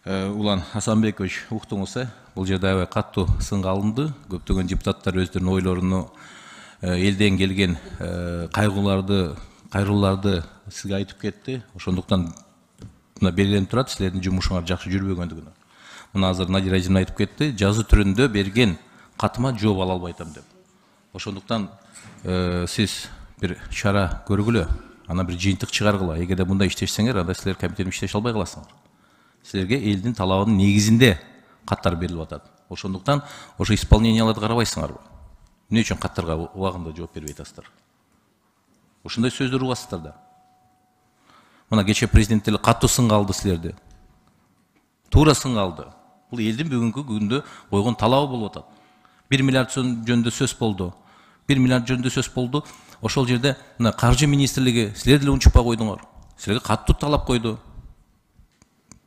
Улан Асанбекович уктуңуз, бул жерде аябай каттуу сынга алынды. Көптөгөн депутаттар өздөрүнүн ойлоруну, элден келген кайрылууларды сизге айтып кетти. Ошондуктан мына белгиленип турат, силердин жумушуңар жакшы жүрбөгөндүгүнө. Мына азыр Надира эжем айтып кетти, жазуу түрүндө берген катыма жооп ала албайт деп. Ошондуктан сиз бир чара көргүлө, ана бир жыйынтык чыгаргыла. Эгерде мындай иштешсеңер, анда силер комитетте иштеше албай каласыңар. Силерге элдин талабынын негизинде каттар берилип атат. Ошондуктан ошо исполненияларды карабайсыңарбы? Эмне үчүн каттарга убагында жооп бербей атасыздар? Ушундай сөздөр угасыздар да. Мына кече президент деле каттуу сынга алды силерди. Туура сынга алды. Бул элдин бүгүнкү күндө койгон талабы болуп атат. 1 миллиард сом жөнүндө сөз болду. 1 миллиард жөнүндө сөз болду. Ошол жерде мына каржы министрлиги силер деле унчукпай койдуңар. Силерге каттуу талап койду.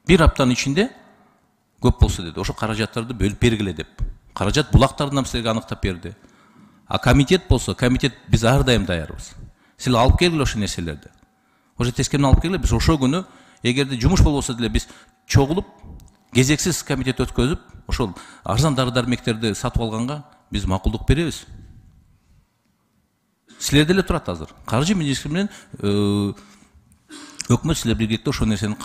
Bir haftanın içinde көп болса dedi. Ошо каражаттарды бөлүп бергиле деп. Каражат булактарынан силерге аныктап берди. А комитет болсо, комитет биз ар дайым даярбыз. Силер алып келгиле ошо нерселерди. Ошо тескемден алып келгиле, биз ошо күнү эгерде жумуш болбосо деле биз чогулуп, кезексиз комитет өткөзүп, ошол арзан дары-дармектерди сатып алганга биз макулдук беребиз. Силер деле турат азыр. Каржы министри менен өкмөт силер биргеликте ошол нерсени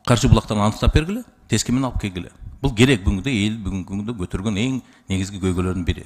каржы булактарын аныктап бергиле, тескемен алып келгиле. Бул керек бүгүнкү эл бүгүнкү күндө көтөргөн эң негизги көйгөйлөрдүн бири.